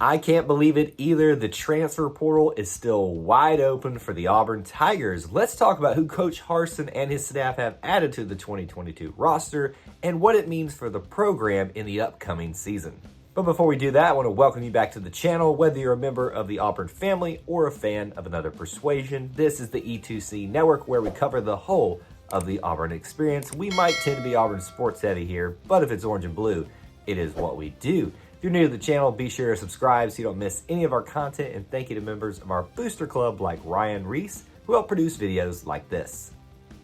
I can't believe it either. The transfer portal is still wide open for the Auburn Tigers. Let's talk about who Coach Harsin and his staff have added to the 2022 roster and what it means for the program in the upcoming season. But before we do that, I want to welcome you back to the channel. Whether you're a member of the Auburn family or a fan of another persuasion, this is the E2C Network, where we cover the whole of the Auburn experience. We might tend to be Auburn sports heavy here, but if it's orange and blue, it is what we do. If you're new to the channel, be sure to subscribe so you don't miss any of our content, and thank you to members of our booster club like Ryan Reese, who help produce videos like this.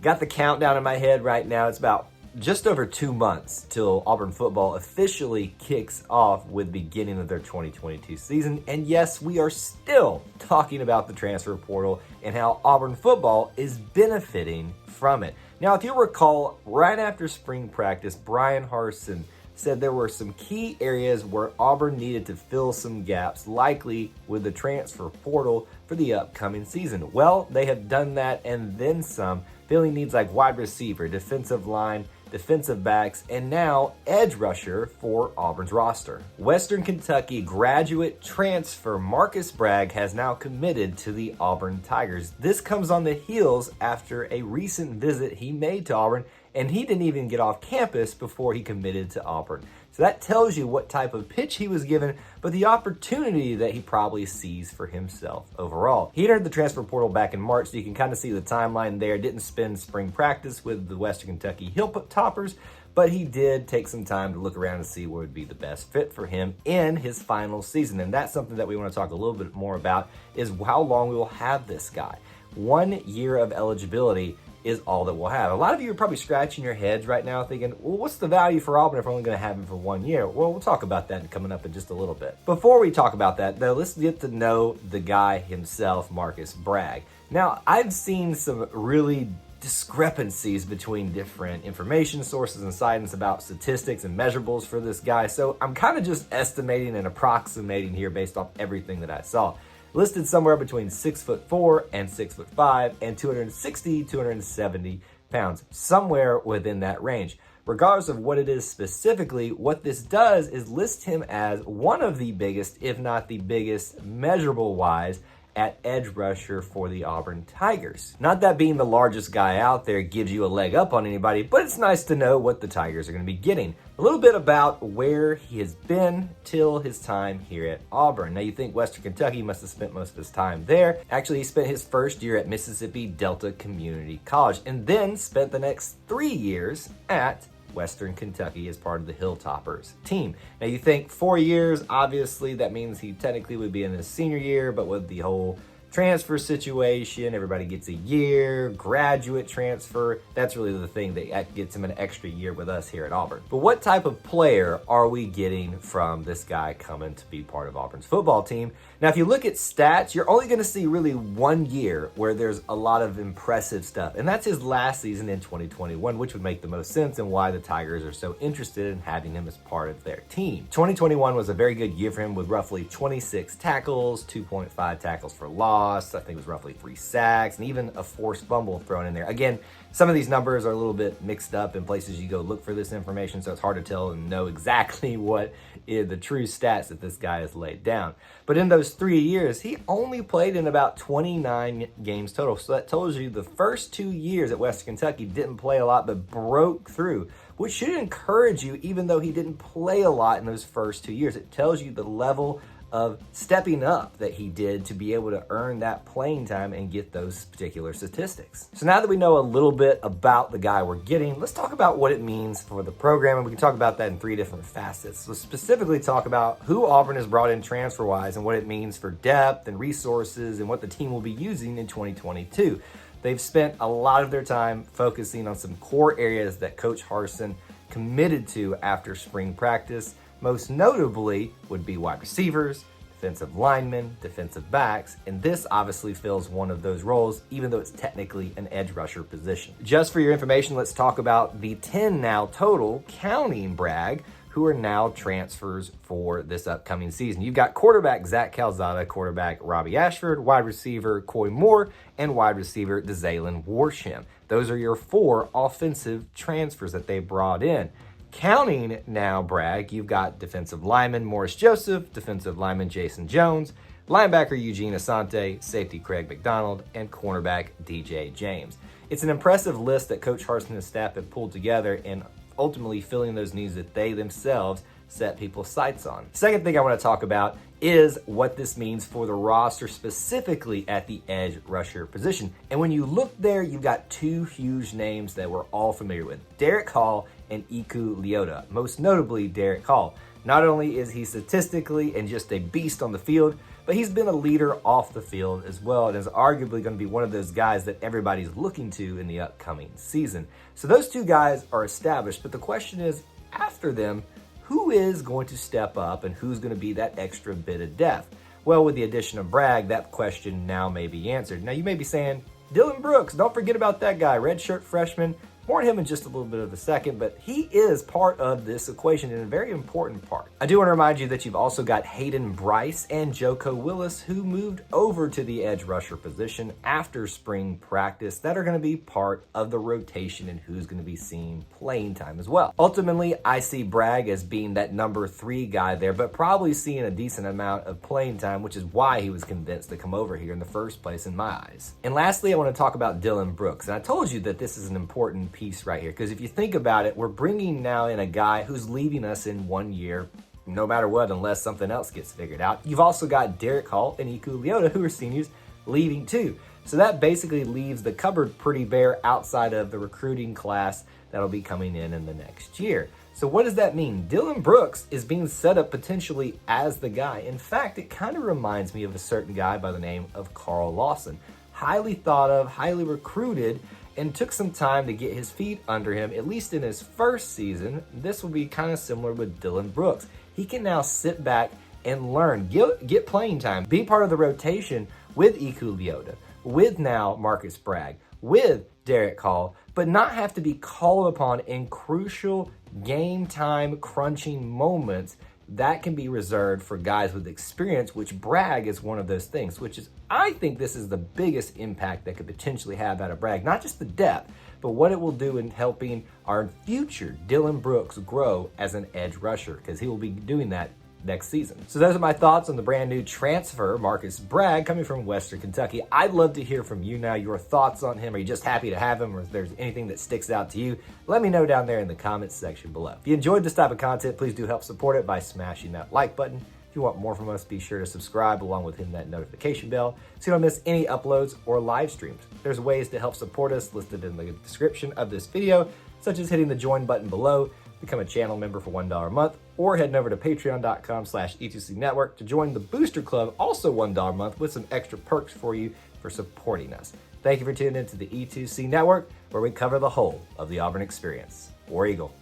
Got the countdown in my head right now. It's about just over 2 months till Auburn football officially kicks off with the beginning of their 2022 season. And yes, we are still talking about the transfer portal and how Auburn football is benefiting from it. Now, if you recall, right after spring practice, Bryan Harsin said there were some key areas where Auburn needed to fill some gaps, likely with the transfer portal for the upcoming season. Well, they have done that and then some, filling needs like wide receiver, defensive line, defensive backs, and now edge rusher for Auburn's roster. Western Kentucky graduate transfer Marcus Bragg has now committed to the Auburn Tigers. This comes on the heels after a recent visit he made to Auburn, and he didn't even get off campus before he committed to Auburn. So that tells you what type of pitch he was given, but the opportunity that he probably sees for himself overall. He entered the transfer portal back in March, so you can kind of see the timeline there. Didn't spend spring practice with the Western Kentucky Hilltoppers, but he did take some time to look around and see what would be the best fit for him in his final season. And that's something that we want to talk a little bit more about, is how long we will have this guy. 1 year of eligibility is all that we'll have. A lot of you are probably scratching your heads right now thinking, well, what's the value for Auburn if we're only going to have him for 1 year? Well, we'll talk about that coming up in just a little bit. Before we talk about that, though, let's get to know the guy himself, Marcus Bragg. Now, I've seen some really discrepancies between different information sources and sites about statistics and measurables for this guy, so I'm kind of just estimating and approximating here based off everything that I saw. Listed somewhere between 6'4" and 6'5" and 260, 270 pounds, somewhere within that range. Regardless of what it is specifically, what this does is list him as one of the biggest, if not the biggest, measurable wise, at edge rusher for the Auburn Tigers. Not that being the largest guy out there gives you a leg up on anybody, but it's nice to know what the Tigers are going to be getting. A little bit about where he has been till his time here at Auburn. Now, you think Western Kentucky must have spent most of his time there. Actually, he spent his first year at Mississippi Delta Community College and then spent the next 3 years at Western Kentucky as part of the Hilltoppers team. Now, you think 4 years, obviously that means he technically would be in his senior year, but with the whole transfer situation, everybody gets a year, graduate transfer, that's really the thing that gets him an extra year with us here at Auburn. But what type of player are we getting from this guy coming to be part of Auburn's football team? Now, if you look at stats, you're only going to see really 1 year where there's a lot of impressive stuff, and that's his last season in 2021, which would make the most sense and why the Tigers are so interested in having him as part of their team. 2021 was a very good year for him with roughly 26 tackles, 2.5 tackles for loss, I think it was roughly 3 sacks, and even a forced fumble thrown in there. Again, some of these numbers are a little bit mixed up in places you go look for this information, so it's hard to tell and know exactly what is the true stats that this guy has laid down. But in those 3 years, he only played in about 29 games total. So that tells you the first 2 years at Western Kentucky didn't play a lot, but broke through, which should encourage you even though he didn't play a lot in those first 2 years. It tells you the level of stepping up that he did to be able to earn that playing time and get those particular statistics. So now that we know a little bit about the guy we're getting, let's talk about what it means for the program, and we can talk about that in 3 different facets. So specifically talk about who Auburn has brought in transfer-wise and what it means for depth and resources and what the team will be using in 2022. They've spent a lot of their time focusing on some core areas that Coach Harsin committed to after spring practice. Most notably would be wide receivers, defensive linemen, defensive backs, and this obviously fills one of those roles, even though it's technically an edge rusher position. Just for your information, let's talk about the 10 now total, counting Bragg, who are now transfers for this upcoming season. You've got quarterback Zach Calzada, quarterback Robbie Ashford, wide receiver Coy Moore, and wide receiver Dzalen Warsham. Those are your 4 offensive transfers that they brought in. Counting now Bragg, you've got defensive lineman Morris Joseph, defensive lineman Jason Jones, linebacker Eugene Asante, safety Craig McDonald, and cornerback DJ James. It's an impressive list that Coach Harsin and his staff have pulled together and ultimately filling those needs that they themselves set people's sights on. Second thing I want to talk about is what this means for the roster, specifically at the edge rusher position. And when you look there, you've got two huge names that we're all familiar with, Derek Hall and Iku Leota. Most notably, Derek Hall. Not only is he statistically and just a beast on the field, but he's been a leader off the field as well, and is arguably going to be one of those guys that everybody's looking to in the upcoming season. So those two guys are established, but the question is, after them, who is going to step up and who's going to be that extra bit of depth? Well, with the addition of Bragg, that question now may be answered. Now, you may be saying, Dylan Brooks, don't forget about that guy, redshirt freshman. More on him in just a little bit of a second, but he is part of this equation and a very important part. I do want to remind you that you've also got Hayden Bryce and Joko Willis, who moved over to the edge rusher position after spring practice, that are going to be part of the rotation and who's going to be seeing playing time as well. Ultimately, I see Bragg as being that number 3 guy there, but probably seeing a decent amount of playing time, which is why he was convinced to come over here in the first place in my eyes. And lastly, I want to talk about Dylan Brooks. And I told you that this is an important piece right here, because if you think about it, we're bringing now in a guy who's leaving us in 1 year, no matter what, unless something else gets figured out. You've also got Derek Hall and Iku Leota, who are seniors, leaving too. So that basically leaves the cupboard pretty bare outside of the recruiting class that'll be coming in the next year. So what does that mean? Dylan Brooks is being set up potentially as the guy. In fact, it kind of reminds me of a certain guy by the name of Carl Lawson. Highly thought of, highly recruited, and took some time to get his feet under him, at least in his first season. This will be kind of similar with Dylan Brooks. He can now sit back and learn, get playing time, be part of the rotation with Iku Leota, with now Marcus Bragg, with Derek Hall, but not have to be called upon in crucial game time crunching moments. That can be reserved for guys with experience, which Bragg is one of those things, which is, I think this is the biggest impact that could potentially have out of Bragg, not just the depth, but what it will do in helping our future Dylan Brooks grow as an edge rusher, because he will be doing that next season. So those are my thoughts on the brand new transfer, Marcus Bragg, coming from Western Kentucky. I'd love to hear from you now, your thoughts on him. Are you just happy to have him, or if there's anything that sticks out to you, let me know down there in the comments section below. If you enjoyed this type of content, please do help support it by smashing that like button. If you want more from us, be sure to subscribe along with hitting that notification bell so you don't miss any uploads or live streams. There's ways to help support us listed in the description of this video, such as hitting the join button below, become a channel member for $1 a month, or heading over to patreon.com/E2C Network to join the Booster Club, also $1 a month, with some extra perks for you for supporting us. Thank you for tuning into the E2C Network, where we cover the whole of the Auburn experience. War Eagle.